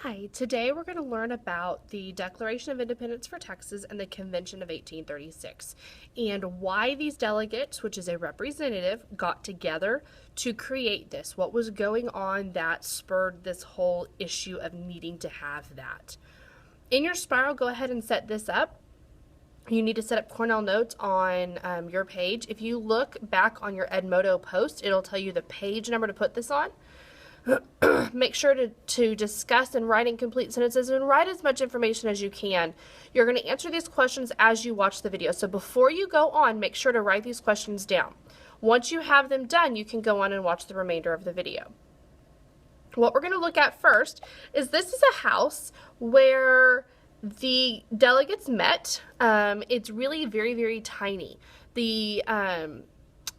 Hi, today we're going to learn about the Declaration of Independence for Texas and the Convention of 1836 and why these delegates, which is a representative, got together to create this. What was going on that spurred this whole issue of needing to have that. In your spiral, go ahead and set this up. You need to set up Cornell Notes on your page. If you look back on your Edmodo post, it'll tell you the page number to put this on. Make sure to discuss and write in complete sentences and write as much information as you can. You're going to answer these questions as you watch the video. So before you go on, make sure to write these questions down. Once you have them done, you can go on and watch the remainder of the video. What we're going to look at first is this is a house where the delegates met. It's really very, very tiny. The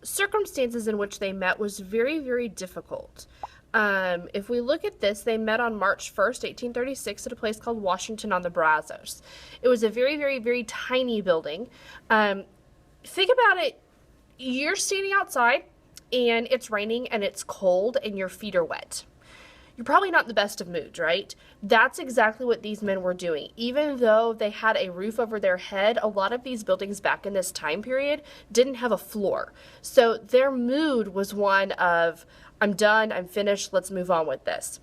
circumstances in which they met was very, very difficult. If we look at this, they met on March 1st, 1836 at a place called Washington on the Brazos. It was a very, very, very tiny building. Think about it. You're standing outside and it's raining and it's cold and your feet are wet. You're probably not in the best of moods, right? That's exactly what these men were doing. Even though they had a roof over their head, a lot of these buildings back in this time period didn't have a floor. So their mood was one of, I'm done, I'm finished, let's move on with this.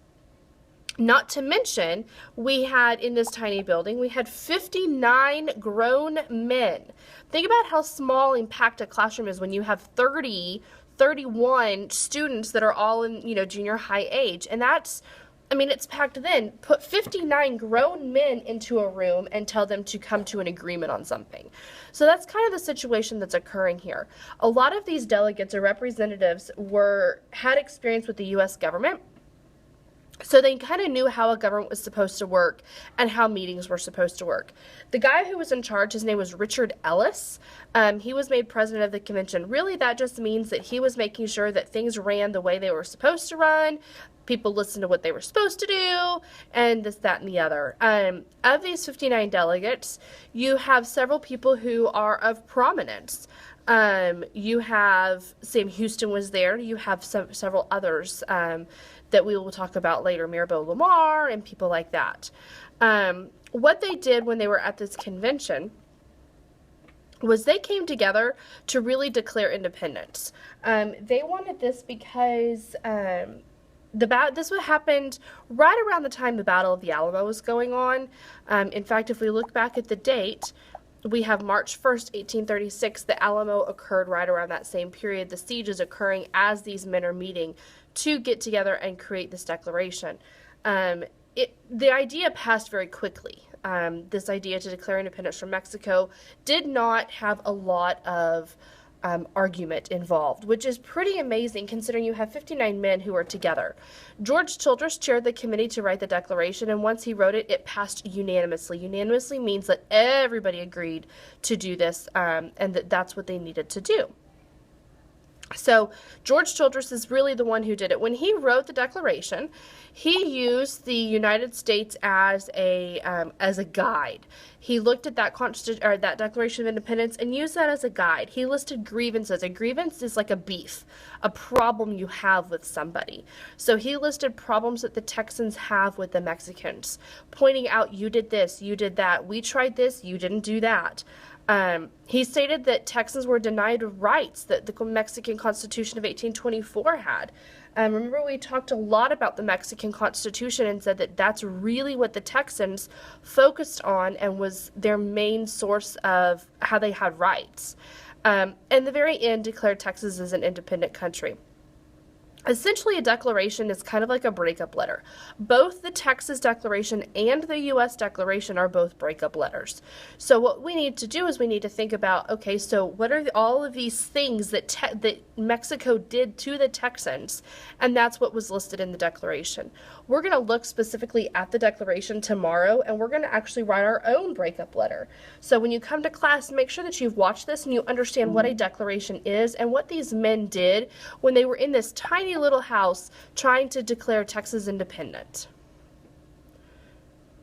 Not to mention, we had in this tiny building, we had 59 grown men. Think about how small and packed a classroom is when you have 31 students that are all in, junior high age. And that's, it's packed then. Put 59 grown men into a room and tell them to come to an agreement on something. So that's kind of the situation that's occurring here. A lot of these delegates or representatives had experience with the U.S. government. So they kind of knew how a government was supposed to work and how meetings were supposed to work. The guy who was in charge, his name was Richard Ellis. He was made president of the convention. Really, that just means that he was making sure that things ran the way they were supposed to run, people listened to what they were supposed to do, and this, that, and the other. Of these 59 delegates, you have several people who are of prominence. You have Sam Houston was there. You have several others that we will talk about later, Mirabeau Lamar and people like that. What they did when they were at this convention was they came together to really declare independence. They wanted this because this happened right around the time the Battle of the Alamo was going on. In fact, if we look back at the date, we have March 1st, 1836. The Alamo occurred right around that same period. The siege is occurring as these men are meeting to get together and create this declaration. The idea passed very quickly. This idea to declare independence from Mexico did not have a lot of argument involved, which is pretty amazing considering you have 59 men who are together. George Childress chaired the committee to write the declaration, and once he wrote it, it passed unanimously. Unanimously means that everybody agreed to do this, and that's what they needed to do. So George Childress is really the one who did it. When he wrote the Declaration, he used the United States as a guide. He looked at that Declaration of Independence and used that as a guide. He listed grievances. A grievance is like a beef, a problem you have with somebody. So he listed problems that the Texans have with the Mexicans, pointing out, you did this, you did that, we tried this, you didn't do that. He stated that Texans were denied rights that the Mexican Constitution of 1824 had. Remember, we talked a lot about the Mexican Constitution and said that that's really what the Texans focused on and was their main source of how they had rights. And the very end declared Texas as an independent country. Essentially, a declaration is kind of like a breakup letter. Both the Texas Declaration and the U.S. Declaration are both breakup letters. So what we need to do is we need to think about, okay, so what are all of these things that Mexico did to the Texans? And that's what was listed in the Declaration. We're going to look specifically at the Declaration tomorrow, and we're going to actually write our own breakup letter. So when you come to class, make sure that you've watched this and you understand what a declaration is and what these men did when they were in this tiny little house trying to declare Texas independent.